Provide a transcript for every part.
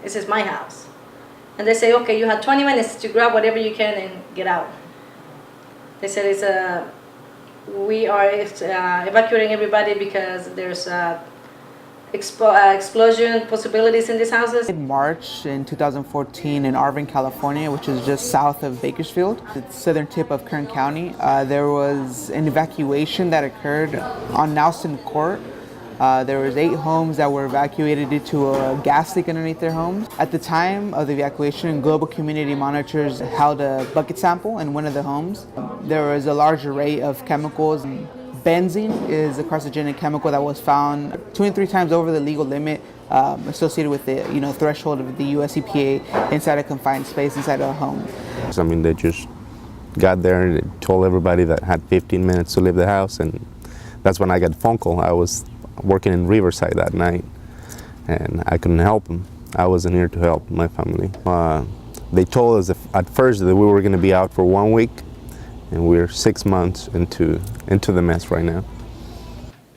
This is my house. And they say, okay, you have 20 minutes to grab whatever you can and get out. They said we are evacuating everybody because there's explosion possibilities in these houses. In March in 2014 in Arvin, California, which is just south of Bakersfield, the southern tip of Kern County, there was an evacuation that occurred on Nelson Court. There was 8 homes that were evacuated due to a gas leak underneath their homes. At the time of the evacuation, global community monitors held a bucket sample in one of the homes. There was a large array of chemicals. Benzene is a carcinogenic chemical that was found 2 and 3 times over the legal limit associated with the threshold of the US EPA inside a confined space inside a home. I mean, they just got there and told everybody that had 15 minutes to leave the house, and that's when I got a phone call. I was working in Riverside that night, and I couldn't help them. I wasn't here to help my family. They told us at first that we were going to be out for 1 week, and we're 6 months into the mess right now.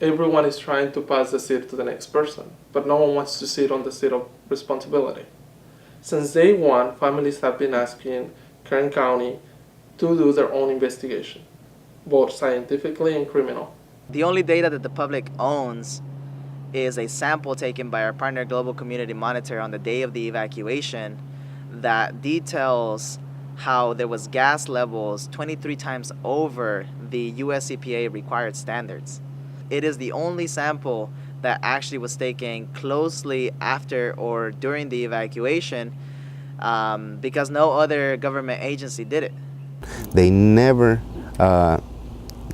Everyone is trying to pass the seat to the next person, but no one wants to sit on the seat of responsibility. Since day one, families have been asking Kern County to do their own investigation, both scientifically and criminal. The only data that the public owns is a sample taken by our partner Global Community Monitor on the day of the evacuation that details how there was gas levels 23 times over the US EPA required standards. It is the only sample that actually was taken closely after or during the evacuation because no other government agency did it. They never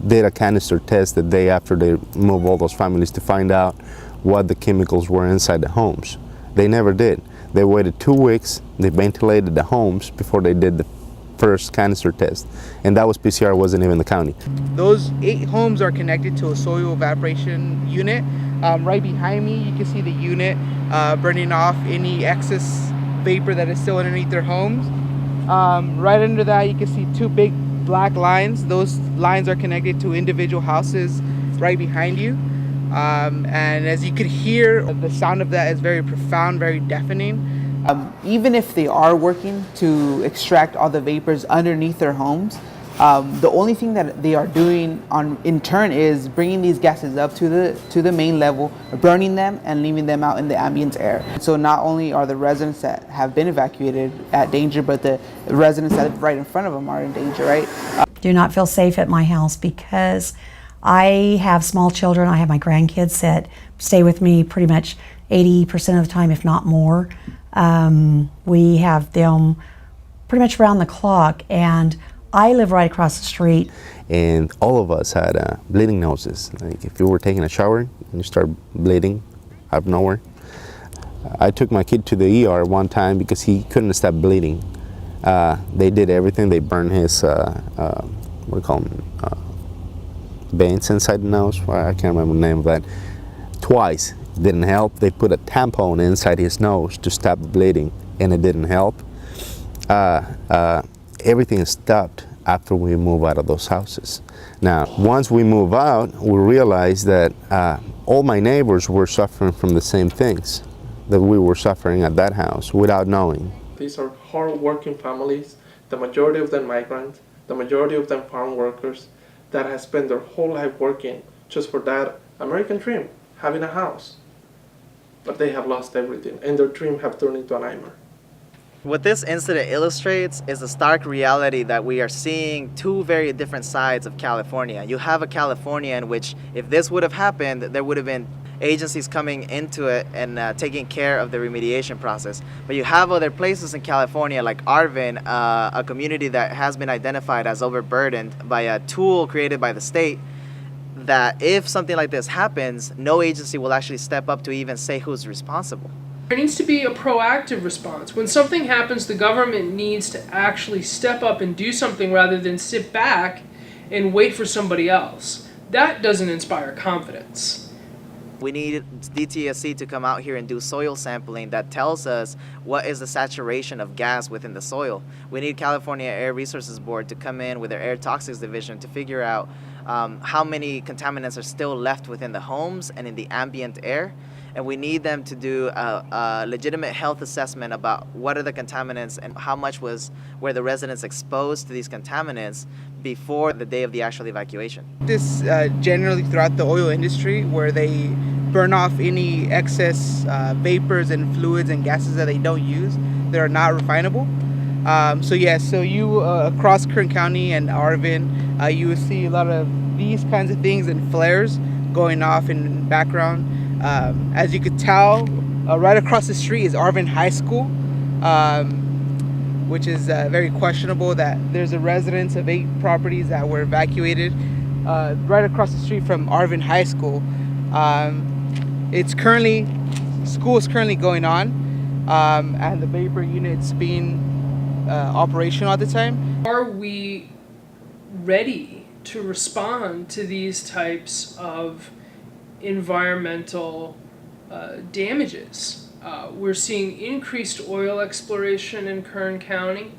did a canister test the day after they moved all those families to find out what the chemicals were inside the homes. They never did. They waited 2 weeks, they ventilated the homes before they did the first canister test, and that was PCR, wasn't even the county. Those 8 homes are connected to a soil evaporation unit. Right behind me, you can see the unit burning off any excess vapor that is still underneath their homes. Right under that, you can see 2 big black lines. Those lines are connected to individual houses right behind you. And as you could hear, the sound of that is very profound, very deafening. Even if they are working to extract all the vapors underneath their homes, the only thing that they are doing in turn is bringing these gases up to the main level, burning them and leaving them out in the ambient air. So not only are the residents that have been evacuated at danger, but the residents that live right in front of them are in danger, right? Do not feel safe at my house because I have small children. I have my grandkids that stay with me pretty much 80% of the time, if not more. We have them pretty much around the clock, and I live right across the street. And all of us had bleeding noses. Like if you were taking a shower and you start bleeding out of nowhere. I took my kid to the ER one time because he couldn't stop bleeding. They did everything. They burned his, what do you call them, veins inside the nose. I can't remember the name of that. Twice. Didn't help. They put a tampon inside his nose to stop bleeding, and it didn't help. Everything stopped after we move out of those houses. Now, once we move out, we realized that all my neighbors were suffering from the same things that we were suffering at that house without knowing. These are hard-working families, the majority of them migrants, the majority of them farm workers that have spent their whole life working just for that American dream, having a house. But they have lost everything, and their dream have turned into a nightmare. What this incident illustrates is the stark reality that we are seeing 2 very different sides of California. You have a California in which, if this would have happened, there would have been agencies coming into it and taking care of the remediation process. But you have other places in California like Arvin, a community that has been identified as overburdened by a tool created by the state, that if something like this happens, no agency will actually step up to even say who's responsible. There needs to be a proactive response. When something happens, the government needs to actually step up and do something rather than sit back and wait for somebody else. That doesn't inspire confidence. We need DTSC to come out here and do soil sampling that tells us what is the saturation of gas within the soil. We need California Air Resources Board to come in with their air toxics division to figure out how many contaminants are still left within the homes and in the ambient air. and we need them to do a legitimate health assessment about what are the contaminants and how much were the residents exposed to these contaminants before the day of the actual evacuation. This generally throughout the oil industry, where they burn off any excess vapors and fluids and gases that they don't use that are not refinable. So you across Kern County and Arvin, you will see a lot of these kinds of things and flares going off in the background. As you could tell, right across the street is Arvin High School, which is very questionable that there's a residence of 8 properties that were evacuated right across the street from Arvin High School. School is currently going on, and the vapor unit's being operational at the time. Are we ready to respond to these types of environmental damages? We're seeing increased oil exploration in Kern County,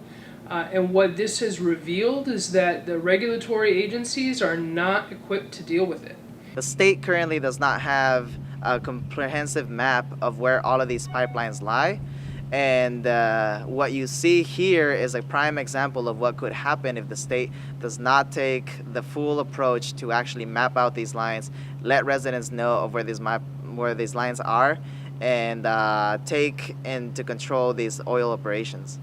and what this has revealed is that the regulatory agencies are not equipped to deal with it. The state currently does not have a comprehensive map of where all of these pipelines lie. And what you see here is a prime example of what could happen if the state does not take the full approach to actually map out these lines, let residents know of where these lines are, and take into control these oil operations.